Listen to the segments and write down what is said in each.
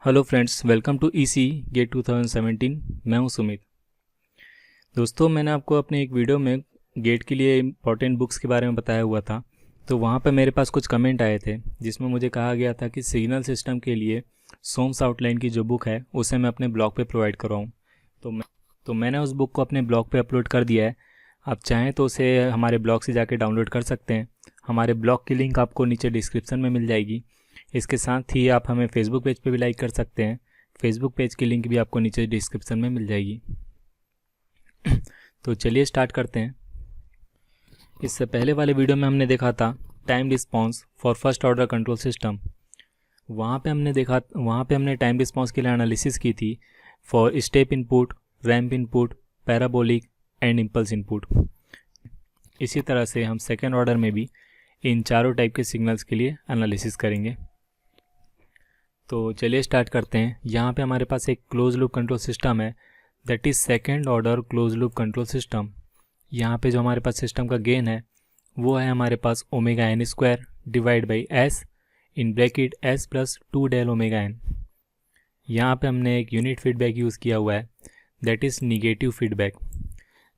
Hello friends, welcome to EC GATE 2017। मैं हूं सुमित। दोस्तों, मैंने आपको अपने एक वीडियो में गेट के लिए इम्पोर्टेंट बुक्स के बारे में बताया हुआ था। तो वहां पर मेरे पास कुछ कमेंट आए थे जिसमें मुझे कहा गया था कि सिग्नल सिस्टम के लिए सोम्स आउटलाइन की जो बुक है उसे मैं अपने ब्लॉग पे प्रोवाइड कराऊँ। तो मैंने उस बुक को अपने ब्लॉग पे अपलोड कर दिया है। आप चाहें तो उसे हमारे ब्लॉग से जाके डाउनलोड कर सकते हैं। हमारे ब्लॉग की लिंक आपको नीचे डिस्क्रिप्शन में मिल जाएगी। इसके साथ ही आप हमें फेसबुक पेज पे भी लाइक कर सकते हैं। फेसबुक पेज की लिंक भी आपको नीचे डिस्क्रिप्शन में मिल जाएगी। तो चलिए स्टार्ट करते हैं। इससे पहले वाले वीडियो में हमने देखा था time response for first order control system. वहाँ पे हमने टाइम रिस्पॉन्स के लिए एनालिसिस की थी for step input, ramp input, parabolic and impulse input. इसी तरह से हम सेकेंड ऑर्डर में भी इन चारों टाइप के सिग्नल्स के लिए एनालिसिस करेंगे। तो चलिए स्टार्ट करते हैं। यहाँ पे हमारे पास एक क्लोज लूप कंट्रोल सिस्टम है, that is second order close loop control system. यहाँ पे जो हमारे पास सिस्टम का गेन है वो है हमारे पास omega n square divide by s in bracket s plus 2 del omega n. यहाँ पे हमने एक यूनिट फीडबैक यूज़ किया हुआ है, दैट इज़ निगेटिव फीडबैक।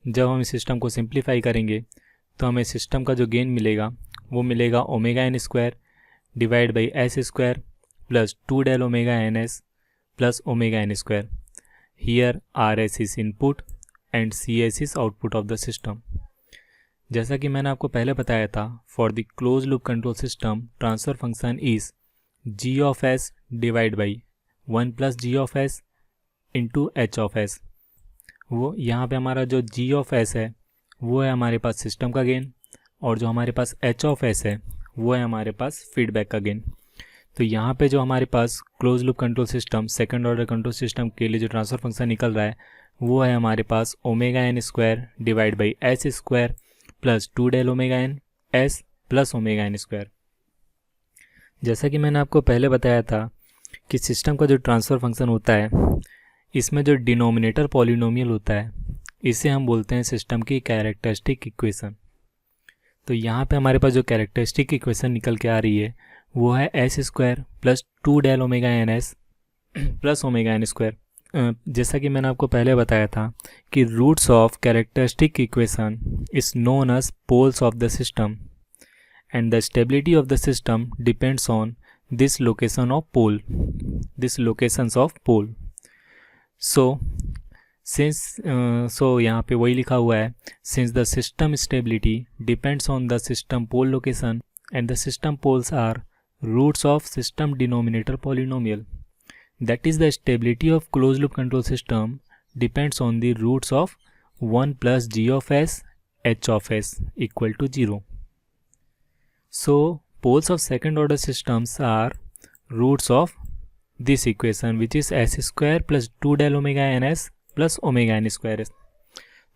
जब हम इस सिस्टम को सिंप्लीफाई करेंगे तो हमें सिस्टम का जो गेन मिलेगा वो मिलेगा omega n square divide by s square plus 2 del omega n s plus omega n square. Here R S is input and C S is output of the system. जैसा कि मैंने आपको पहले बताया था, for the closed loop control system transfer function is G of S divide by 1 plus G of S into H of S. वो यहाँ पे हमारा जो जी ऑफ एस है वो है हमारे पास सिस्टम का गेन, और जो हमारे पास एच ऑफ एस है वो है हमारे पास फीडबैक का गेन। तो यहाँ पे जो हमारे पास close loop control system second order control system के लिए जो ट्रांसफर फंक्शन निकल रहा है वो है हमारे पास omega n square divide by s square plus 2 del omega n s plus omega n square. जैसा कि मैंने आपको पहले बताया था कि सिस्टम का जो ट्रांसफर फंक्शन होता है इसमें जो डिनोमिनेटर पॉलिनोमियल होता है इसे हम बोलते हैं सिस्टम की कैरेक्टरिस्टिक इक्वेशन। तो यहाँ पे हमारे पास जो कैरेक्टरिस्टिक इक्वेशन निकल के आ रही है वो है s square plus 2 del omega n s plus omega n square. जैसा कि मैंने आपको पहले बताया था कि roots of characteristic equation is known as poles of the system and the stability of the system depends on this location of pole, this locations of pole. So यहाँ पे वही लिखा हुआ है, since the system stability depends on the system pole location and the system poles are roots of system denominator polynomial, that is the stability of closed loop control system depends on the roots of 1 plus g of s h of s equal to 0. So poles of second order systems are roots of this equation which is s square plus 2 del omega n s plus omega n square s।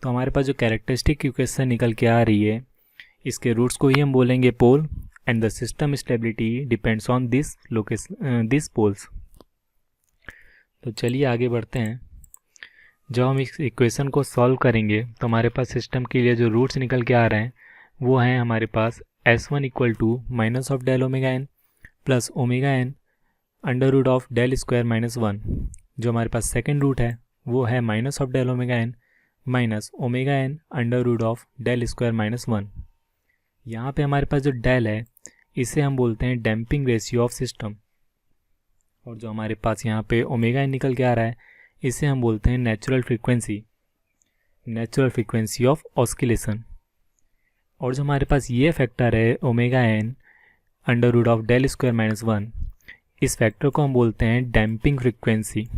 तो हमारे पास जो characteristic equation निकल के आ रही है इसके roots को ही हम बोलेंगे पोल and the system stability depends on this location, these poles। तो चलिए आगे बढ़ते हैं। जब हम इस इक्वेशन को सॉल्व करेंगे तो हमारे पास सिस्टम के लिए जो रूट्स निकल के आ रहे हैं वो हैं हमारे पास S1 equal to minus of del omega n plus omega n under root of del square minus 1। जो हमारे पास सेकेंड रूट है वो है minus of del omega n minus omega n under root of del square minus 1। यहाँ पे हमारे पास जो डेल है इसे हम बोलते हैं डैम्पिंग रेशियो ऑफ सिस्टम, और जो हमारे पास यहाँ पे ओमेगा एन निकल के आ रहा है इसे हम बोलते हैं नेचुरल फ्रीक्वेंसी ऑफ ऑस्किलेशन। और जो हमारे पास ये फैक्टर है omega n under root of del square minus 1, इस फैक्टर को हम बोलते हैं डैम्पिंग फ्रीक्वेंसी।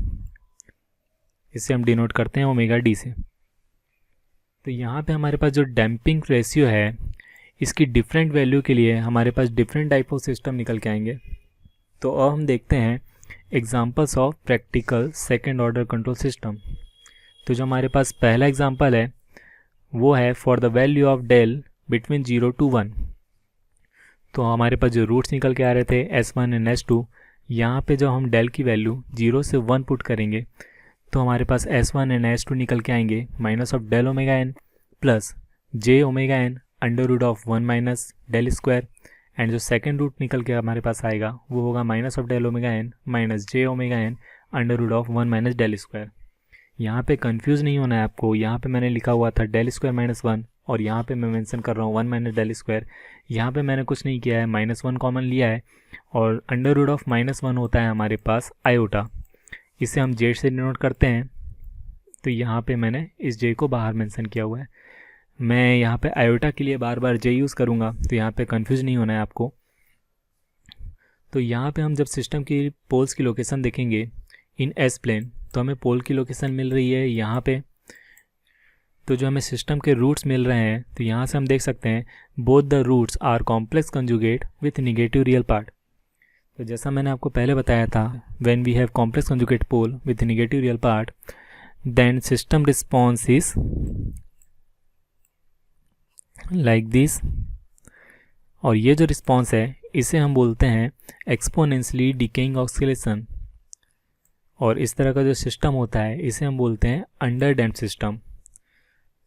इसे हम डिनोट करते हैं ओमेगा डी से। तो यहाँ पे हमारे पास जो डैम्पिंग रेशियो है इसकी डिफरेंट वैल्यू के लिए हमारे पास डिफरेंट टाइप ऑफ सिस्टम निकल के आएंगे। तो अब हम देखते हैं examples of practical second order control system. तो जो हमारे पास पहला एग्जांपल है वो है for the value of del between 0 to 1। तो हमारे पास जो रूट्स निकल के आ रहे थे S1 एंड S2, यहाँ पे जो हम डेल की वैल्यू 0 से 1 पुट करेंगे तो हमारे पास S1 एंड S2 निकल के आएंगे minus of del omega n plus j omega n under root of 1 minus del square and जो सेकंड रूट निकल के हमारे पास आएगा वो होगा minus of del omega n minus j omega n under root of 1 minus del square. यहाँ पे कंफ्यूज नहीं होना है आपको, यहाँ पे मैंने लिखा हुआ था डेल स्क्वायर माइनस 1 और यहाँ पे मैं मेंशन कर रहा हूँ 1 माइनस डेल स्क्वायर। यहाँ पे मैंने कुछ नहीं किया है, -1 कॉमन लिया है और अंडर रूट ऑफ -1 होता है हमारे पास आयोटा, इसे हम जेड से डिनोट करते हैं। तो यहाँ पे मैंने इस जे को बाहर मेंशन किया हुआ है। मैं यहाँ पे आयोटा के लिए बार बार जे यूज़ करूँगा, तो यहाँ पे कंफ्यूज नहीं होना है आपको। तो यहाँ पे हम जब सिस्टम की पोल्स की लोकेशन देखेंगे इन एस प्लेन, तो हमें पोल की लोकेशन मिल रही है यहाँ पे। तो जो हमें सिस्टम के रूट्स मिल रहे हैं, तो यहाँ से हम देख सकते हैं both the roots are complex conjugate with negative real part. तो जैसा मैंने आपको पहले बताया था, when we have complex conjugate pole with negative real part then system response is like this. और ये जो रिस्पॉन्स है इसे हम बोलते हैं एक्सपोनेंशियली डिकेइंग ऑस्किलेशन। और इस तरह का जो सिस्टम होता है इसे हम बोलते हैं अंडर डैम्प्ड सिस्टम।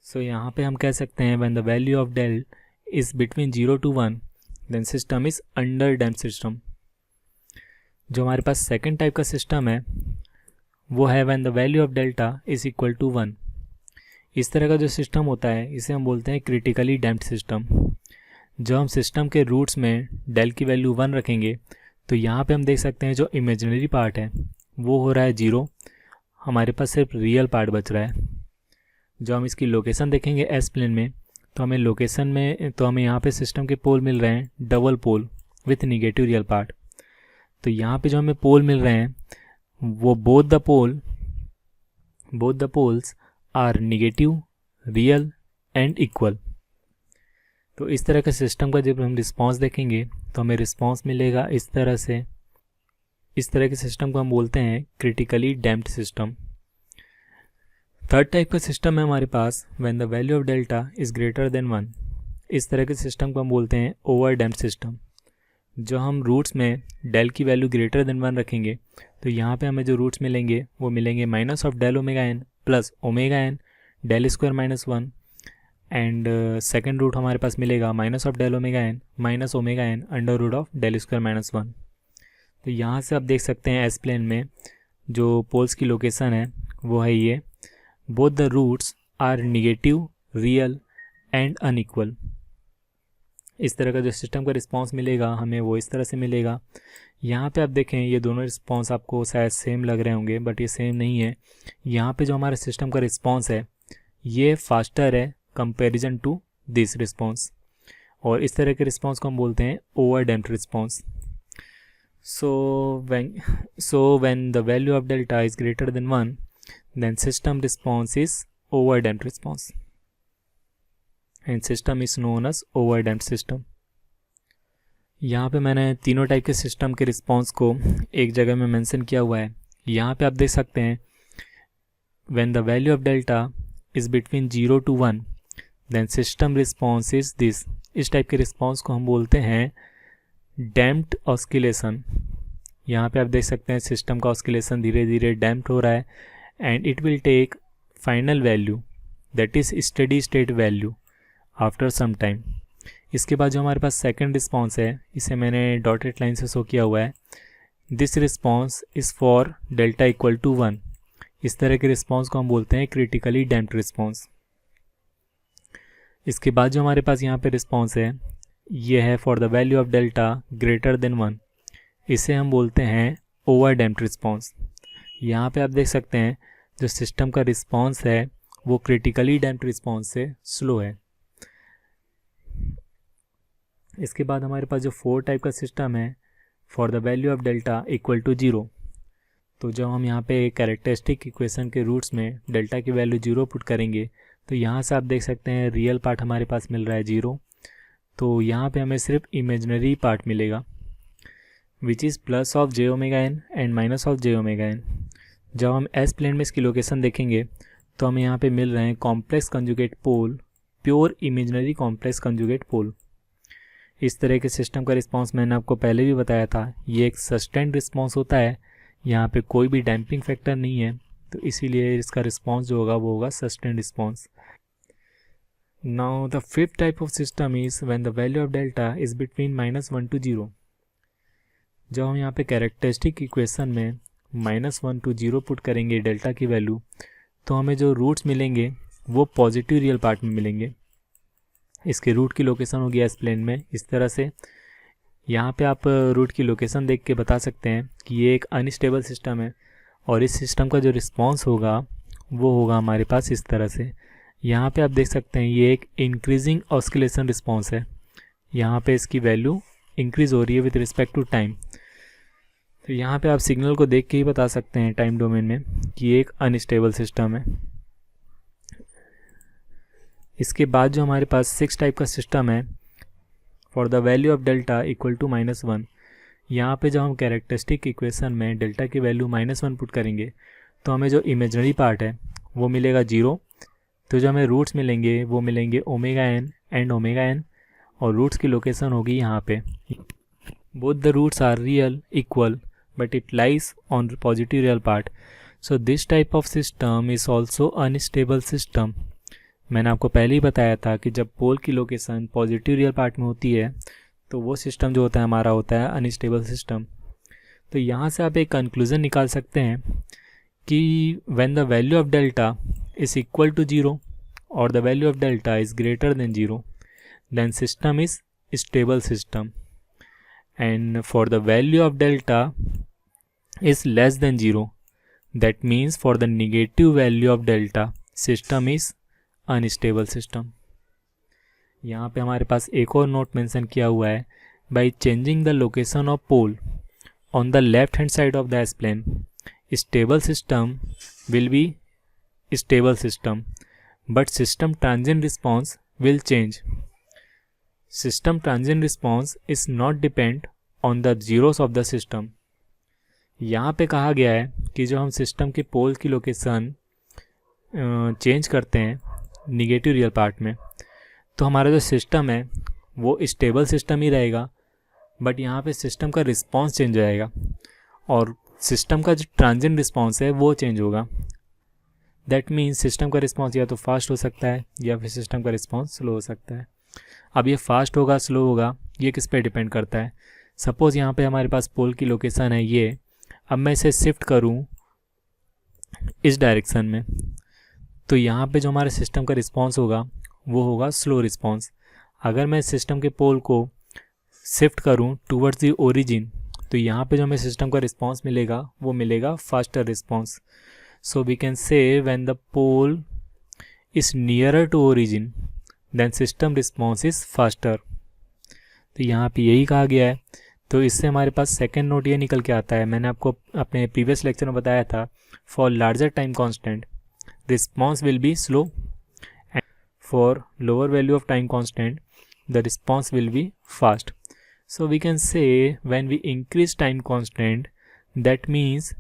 सो यहाँ पे हम कह सकते हैं when the value of del is between 0 to 1 then system is under damped system. जो हमारे पास सेकंड टाइप का सिस्टम है वो है when the value of delta is equal to 1। इस तरह का जो सिस्टम होता है इसे हम बोलते हैं क्रिटिकली डैम्प्ड सिस्टम। जब हम सिस्टम के रूट्स में डेल की वैल्यू 1 रखेंगे तो यहाँ पे हम देख सकते हैं जो इमेजिनरी पार्ट है वो हो रहा है 0, हमारे पास सिर्फ रियल पार्ट बच रहा है। जब हम इसकी लोकेशन देखेंगे एस प्लेन में, तो हमें लोकेशन में तो हमें यहाँ पे सिस्टम के पोल मिल रहे हैं double pole with negative real part. तो यहाँ पे जो हमें पोल मिल रहे हैं वो both the poles are negative real and equal. तो इस तरह के सिस्टम का जब हम रिस्पांस देखेंगे तो हमें रिस्पांस मिलेगा इस तरह से। इस तरह के सिस्टम को हम बोलते हैं critically damped system. Third type का सिस्टम है हमारे पास when the value of delta is greater than 1। इस तरह के सिस्टम को हम बोलते हैं ओवर डैम्प्ड सिस्टम। जो हम रूट्स में डेल की वैल्यू ग्रेटर देन 1 रखेंगे तो यहाँ पे हमें जो रूट्स मिलेंगे वो मिलेंगे minus of del omega n plus omega n del square minus 1 and second root हमारे पास मिलेगा minus of del omega n minus omega n under root of del square minus 1। तो यहाँ से आप देख सकते हैं एस प्लेन में जो पोल्स की लोकेशन है वो है ये, both the roots are negative real and unequal. इस तरह का जो सिस्टम का रिस्पांस मिलेगा हमें वो इस तरह से मिलेगा। यहाँ पे आप देखें ये दोनों रिस्पांस आपको शायद सेम लग रहे होंगे बट ये सेम नहीं है। यहाँ पे जो हमारे सिस्टम का रिस्पांस है ये फास्टर है कंपैरिजन टू दिस रिस्पांस, और इस तरह के रिस्पांस को हम बोलते हैं over damped response. So when the value of delta is greater than 1, then system response is over damped response, and system is known as over damped system. यहाँ पे मैंने तीनों टाइप के सिस्टम के रिस्पांस को एक जगह में मेंशन किया हुआ है। यहाँ पे आप देख सकते हैं when the value of delta is between 0 to 1, then system response is this। इस टाइप के रिस्पांस को हम बोलते हैं डैम्प्ड ऑस्किलेशन। यहाँ पे आप देख सकते हैं सिस्टम का ऑस्किलेशन धीरे धीरे डैम्प्ड हो रहा है and it will take final value that is steady state value after some time. इसके बाद जो हमारे पास सेकंड रिस्पांस है इसे मैंने डॉटेड लाइन से शो किया हुआ है। This response is for delta equal to 1। इस तरह के रिस्पांस को हम बोलते हैं क्रिटिकली डैम्प्ड रिस्पांस। इसके बाद जो हमारे पास यहाँ पे रिस्पांस है ये है for the value of delta greater than 1। इसे हम बोलते हैं ओवर डैम्प्ड रिस्पांस। यहाँ पे आप देख सकते हैं जो सिस्टम का रिस्पांस है वो क्रिटिकली डैम्प्ड रिस्पांस से स्लो है। इसके बाद हमारे पास जो फोर्थ टाइप का सिस्टम है for the value of delta equal to 0। तो जब हम यहाँ पे कैरेक्टरिस्टिक इक्वेशन के रूट्स में डेल्टा की वैल्यू 0 पुट करेंगे तो यहाँ से आप देख सकते हैं रियल पार्ट हमारे पास मिल रहा है 0। तो यहाँ पे हमें सिर्फ इमेजिनरी पार्ट मिलेगा which is plus of j omega n and minus of j omega n. जब हम एस प्लेन में इसकी लोकेशन देखेंगे तो हमें यहाँ पे मिल रहे हैं कॉम्प्लेक्स कंजुगेट पोल, प्योर इमेजिनरी कॉम्प्लेक्स कंजुगेट पोल। इस तरह के सिस्टम का रिस्पांस मैंने आपको पहले भी बताया था, ये एक सस्टेन्ड रिस्पांस होता है। यहाँ पे कोई भी डैम्पिंग फैक्टर नहीं है, तो इसीलिए इसका रिस्पांस जो होगा वो होगा sustained response. Now the fifth type of system is when the value of delta is between -1 to 0. जब हम यहाँ पे कैरेक्टरिस्टिक इक्वेशन में -1 to 0 पुट करेंगे डेल्टा की वैल्यू, तो हमें जो रूट्स मिलेंगे वो पॉजिटिव रियल पार्ट में मिलेंगे। इसके रूट की लोकेशन होगी एस प्लेन में इस तरह से। यहाँ पे आप रूट की लोकेशन देख के बता सकते हैं कि ये एक अनस्टेबल सिस्टम है और इस सिस्टम का जो रिस्पॉन्स होगा वो होगा हमारे पास इस तरह से। यहाँ पे आप देख सकते हैं ये एक इंक्रीजिंग ऑस्किलेशन रिस्पॉन्स है। यहाँ पे इसकी वैल्यू इंक्रीज हो रही है विद रिस्पेक्ट टू टाइम। तो यहाँ पे आप सिग्नल को देख के ही बता सकते हैं टाइम डोमेन में कि ये एक अनस्टेबल सिस्टम है। इसके बाद जो हमारे पास 6 टाइप का सिस्टम है for the value of delta equal to -1। यहाँ पे जब हम कैरेक्टरिस्टिक इक्वेशन में डेल्टा की वैल्यू -1 पुट करेंगे तो हमें जो इमेजनरी पार्ट है वो मिलेगा 0। तो जो हमें रूट्स मिलेंगे वो मिलेंगे omega n and omega n और रूट्स की लोकेशन होगी यहाँ पे। Both the roots are real equal but it lies on positive real part. So this type of system is also unstable system. मैंने आपको पहले ही बताया था कि जब पोल की लोकेशन पॉजिटिव रियल पार्ट में होती है तो वो सिस्टम जो होता है हमारा होता है अनस्टेबल सिस्टम। तो यहाँ से आप एक कंक्लूज़न निकाल सकते हैं कि when the value of delta is equal to 0 और the value of delta is greater than 0 then system is stable system, and for the value of delta is less than 0, that means for the negative value of delta system is unstable system। यहाँ पे हमारे पास एक और note mention किया हुआ है, by changing the location of pole on the left hand side of the S plane, stable system will be stable system but system transient response will change। System transient response is not depend on the zeros of the system। यहाँ पे कहा गया है कि जो हम system के पोल की लोकेशन चेंज करते हैं निगेटिव रियल पार्ट में तो हमारा जो सिस्टम है वो स्टेबल सिस्टम ही रहेगा, बट यहाँ पे सिस्टम का रिस्पॉन्स चेंज हो जाएगा और सिस्टम का जो ट्रांजिएंट रिस्पॉन्स है वो चेंज होगा। दैट मीन्स सिस्टम का रिस्पॉन्स या तो फास्ट हो सकता है या फिर सिस्टम का रिस्पॉन्स स्लो हो सकता है। अब ये फास्ट होगा स्लो होगा ये किस पे डिपेंड करता है। सपोज़ यहाँ पे हमारे पास पोल की लोकेशन है ये, अब मैं इसे शिफ्ट करूँ इस डायरेक्शन में तो यहाँ पे जो हमारे सिस्टम का रिस्पॉन्स होगा वो होगा स्लो रिस्पॉन्स। अगर मैं सिस्टम के पोल को शिफ्ट करूँ टूवर्ड्स द ओरिजिन तो यहाँ पे जो हमें सिस्टम का रिस्पॉन्स मिलेगा वो मिलेगा faster response. So we can say when the pole is nearer to origin then system response is faster. तो यहाँ पे यही कहा गया है। तो इससे हमारे पास सेकेंड नोट ये निकल के आता है, मैंने आपको अपने प्रीवियस लेक्चर में बताया था, for larger time constant response will be slow and for lower value of time constant the response will be fast. So we can say when we increase time constant that means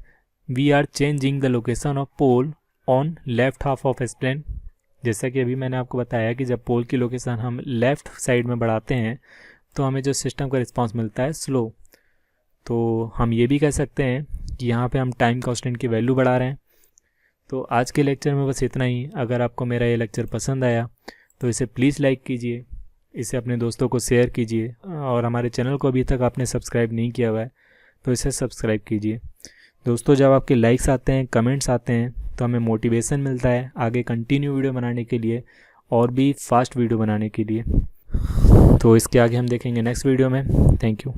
we are changing the location of pole on left half of S plane. जैसा कि अभी मैंने आपको बताया कि जब पोल की location हम लेफ़्ट साइड में बढ़ाते हैं तो हमें जो सिस्टम का रिस्पांस मिलता है स्लो। तो हम ये भी कह सकते हैं कि यहाँ पे हम टाइम कांस्टेंट की वैल्यू बढ़ा रहे हैं। तो आज के लेक्चर में बस इतना ही। अगर आपको मेरा ये लेक्चर पसंद आया तो इसे प्लीज़ लाइक कीजिए, इसे अपने दोस्तों को शेयर कीजिए और हमारे चैनल को अभी तक आपने सब्सक्राइब नहीं किया हुआ है तो इसे सब्सक्राइब कीजिए। दोस्तों जब आपके लाइक्स आते हैं, कमेंट्स आते हैं तो हमें मोटिवेशन मिलता है आगे कंटिन्यू वीडियो बनाने के लिए और भी फास्ट वीडियो बनाने के लिए। तो इसके आगे हम देखेंगे नेक्स्ट वीडियो में। Thank you.